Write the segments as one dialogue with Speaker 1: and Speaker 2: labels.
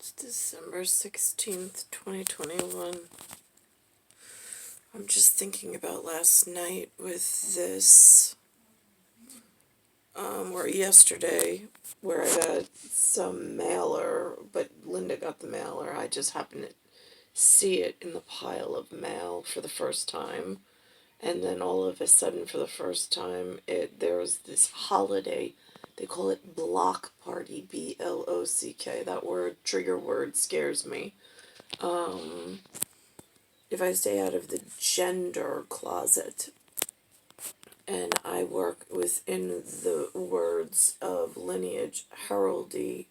Speaker 1: It's December 16th, 2021. I'm just thinking about last night with this, or yesterday, where I got some mailer, but Linda got the mailer. I just happened to see it in the pile of mail for the first time. And then all of a sudden, for the first time, there was this holiday. They call it Block Party, BLOCK. That word, trigger word, scares me. If I stay out of the gender closet and I work within the words of lineage, heraldry,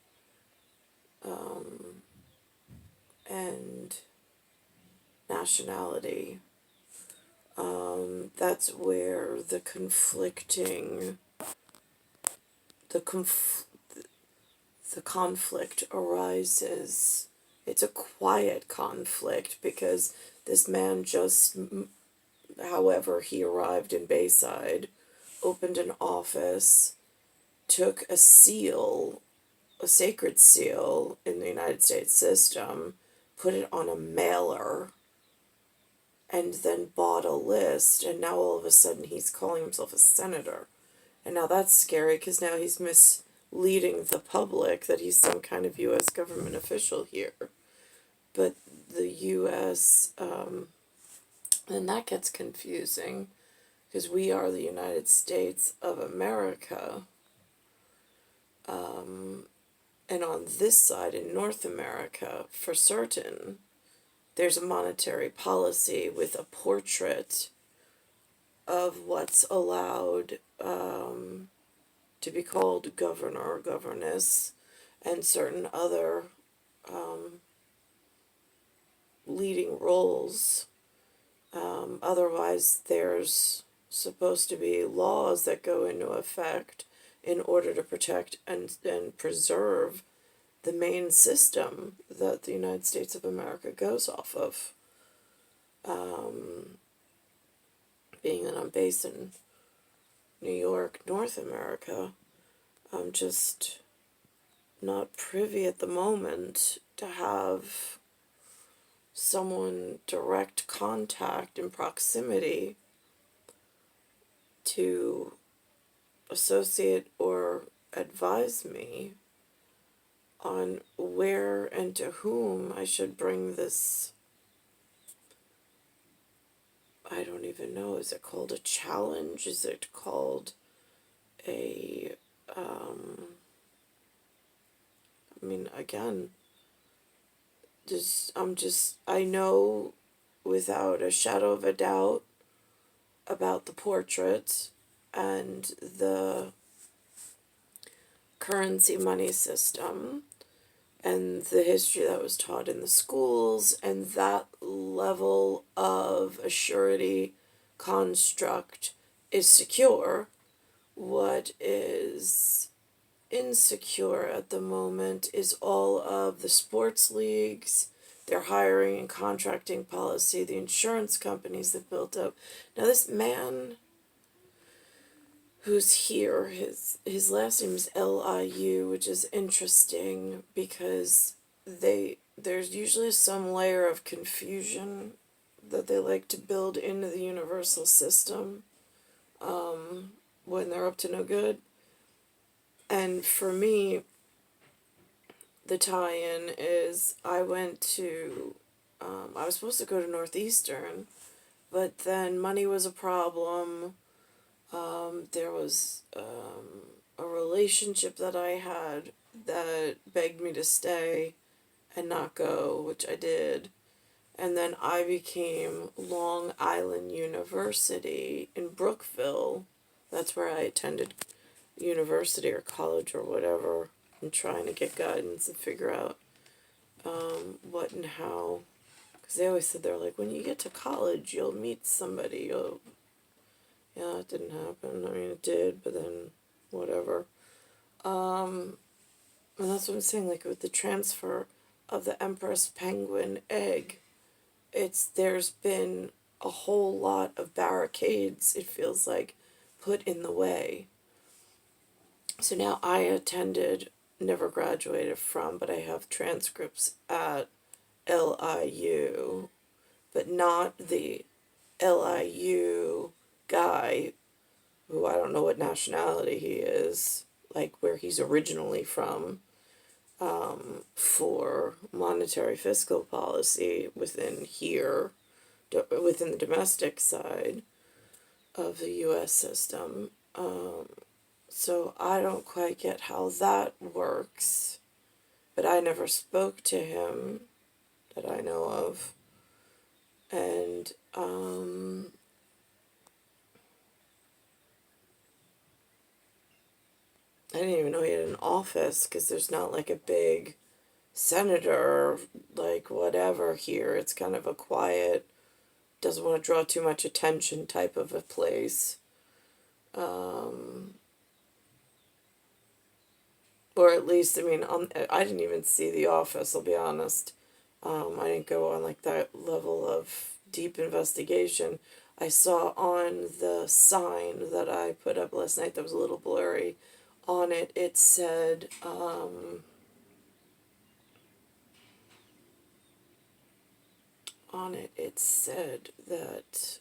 Speaker 1: and nationality, that's where the conflict arises. It's a quiet conflict because this man just, however he arrived in Bayside, opened an office, took a seal, a sacred seal in the United States system, put it on a mailer, and then bought a list, and now all of a sudden he's calling himself a senator. And now that's scary because now he's misleading the public that he's some kind of U.S. government official here. But the U.S., and that gets confusing because we are the United States of America. And on this side, in North America, for certain, there's a monetary policy with a portrait of what's allowed to be called governor or governess, and certain other leading roles. Otherwise, there's supposed to be laws that go into effect in order to protect and preserve the main system that the United States of America goes off of. Being that I'm based in New York, North America, I'm just not privy at the moment to have someone direct contact in proximity to associate or advise me on where and to whom I should bring this. I don't even know, is it called a challenge? Is it called a, again, I know without a shadow of a doubt about the portrait and the currency money system and the history that was taught in the schools, and that level of a surety construct is secure. What is insecure at the moment is all of the sports leagues, their hiring and contracting policy, the insurance companies that built up. Now this man who's here, his last name is Liu, which is interesting because there's usually some layer of confusion that they like to build into the universal system when they're up to no good. And for me, the tie-in is I was supposed to go to Northeastern, but then money was a problem. There was a relationship that I had that begged me to stay and not go, which I did. And then I became Long Island University in Brookville. That's where I attended university or college or whatever. I'm trying to get guidance and figure out what and how. Because they always said, they're like, when you get to college, you'll meet somebody. Yeah, it didn't happen. I mean, it did, but then whatever. And that's what I'm saying, like with the transfer of the Empress Penguin egg, there's been a whole lot of barricades, it feels like, put in the way. So now I attended never graduated from, but I have transcripts at LIU, but not the LIU guy who I don't know what nationality he is, like where he's originally from, for monetary fiscal policy within here, within the domestic side of the US system. So I don't quite get how that works, but I never spoke to him that I know of. And I didn't even know he had an office, because there's not like a big senator, like whatever here. It's kind of a quiet, doesn't want to draw too much attention type of a place. Or at least, I mean, I didn't even see the office, I'll be honest. I didn't go on like that level of deep investigation. I saw on the sign that I put up last night that was a little blurry. On it, it said, that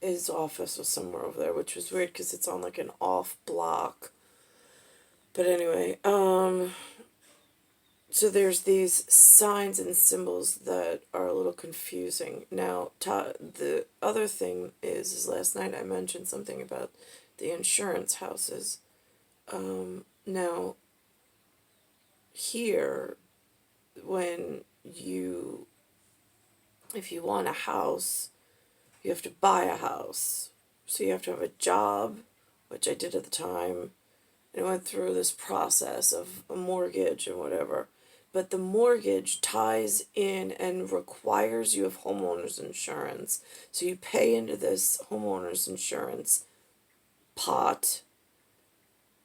Speaker 1: his office was somewhere over there, which was weird because it's on like an off block. But anyway, so there's these signs and symbols that are a little confusing. Now, the other thing is last night I mentioned something about the insurance houses. Now, here, if you want a house, you have to buy a house. So you have to have a job, which I did at the time, and I went through this process of a mortgage and whatever. But the mortgage ties in and requires you have homeowners insurance. So you pay into this homeowners insurance pot.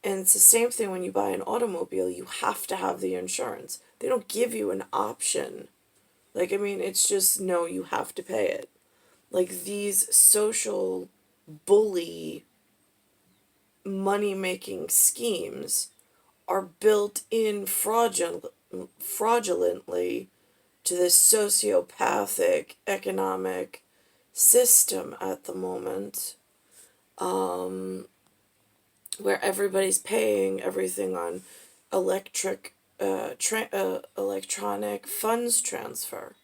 Speaker 1: And it's the same thing when you buy an automobile, you have to have the insurance. They don't give you an option. Like, I mean, it's just, no, you have to pay it. Like, these social bully money-making schemes are built in fraudulently to this sociopathic economic system at the moment, where everybody's paying everything on electronic funds transfer.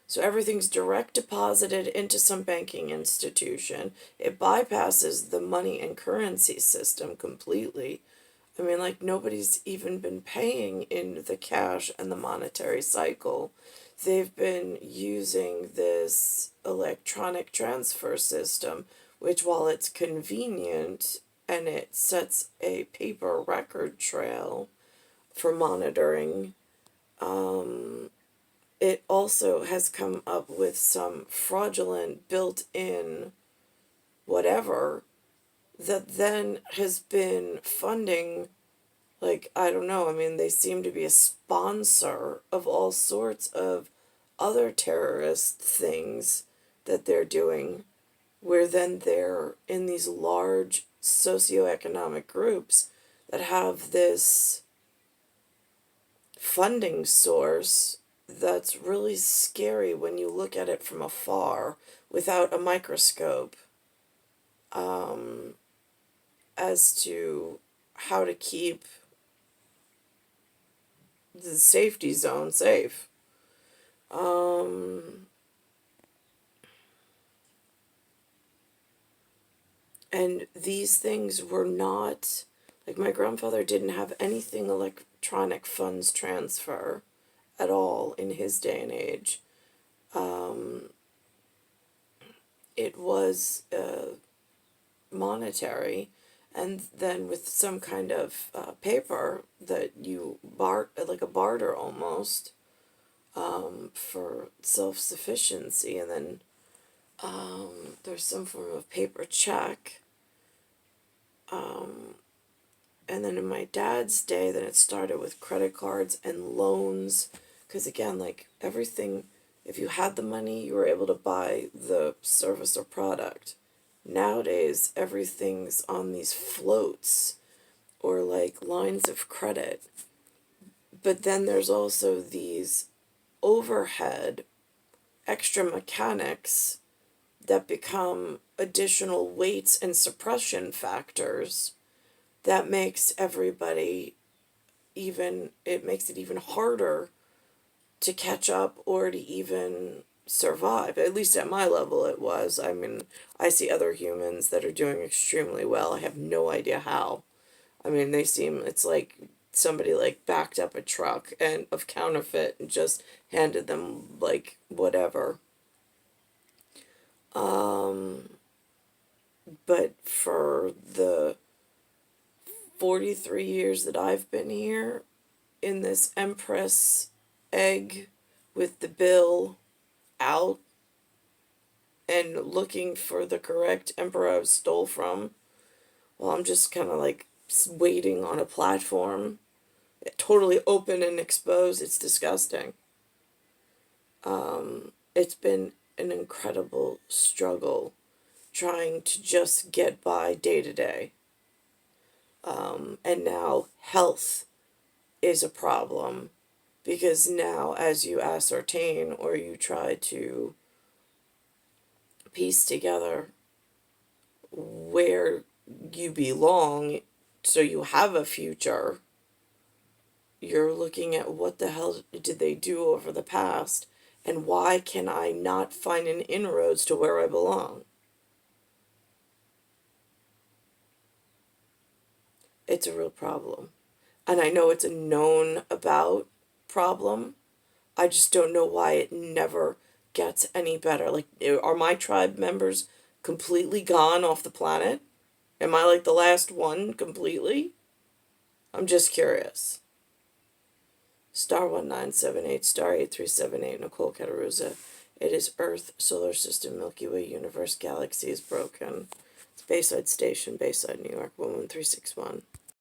Speaker 1: So everything's direct deposited into some banking institution. It bypasses the money and currency system completely. I mean, like, nobody's even been paying in the cash and the monetary cycle. They've been using this electronic transfer system, which, while it's convenient and it sets a paper record trail for monitoring, it also has come up with some fraudulent built-in whatever that then has been funding, like, I don't know, I mean, they seem to be a sponsor of all sorts of other terrorist things that they're doing, where then they're in these large socioeconomic groups that have this funding source that's really scary when you look at it from afar without a microscope, as to how to keep the safety zone safe. And these things were not, like, my grandfather didn't have anything electronic funds transfer at all in his day and age. It was monetary, and then with some kind of paper that you like a barter almost, for self-sufficiency, and then there's some form of paper check. And then in my dad's day, then it started with credit cards and loans, because again, like, everything, if you had the money, you were able to buy the service or product. Nowadays, everything's on these floats, or like lines of credit. But then there's also these overhead extra mechanics that become additional weights and suppression factors that makes everybody it makes it even harder to catch up or to even survive. At least at my level it was. I mean, I see other humans that are doing extremely well. I have no idea how. I mean, it's like somebody like backed up a truck and of counterfeit and just handed them like whatever. But for the 43 years that I've been here in this Empress egg with the bill out and looking for the correct emperor I stole from, well, I'm just kind of like waiting on a platform, totally open and exposed. It's disgusting. It's been an incredible struggle trying to just get by day to day. And now health is a problem because now, as you ascertain or you try to piece together where you belong so you have a future, you're looking at what the hell did they do over the past and why can I not find an inroads to where I belong? It's a real problem. And I know it's a known about problem. I just don't know why it never gets any better. Like, are my tribe members completely gone off the planet? Am I like the last one completely? I'm just curious. Star 1978, star 8378, Nicole Cattaruzza. It is Earth, Solar System, Milky Way, Universe, Galaxy is broken. It's Bayside Station, Bayside, New York, 11361.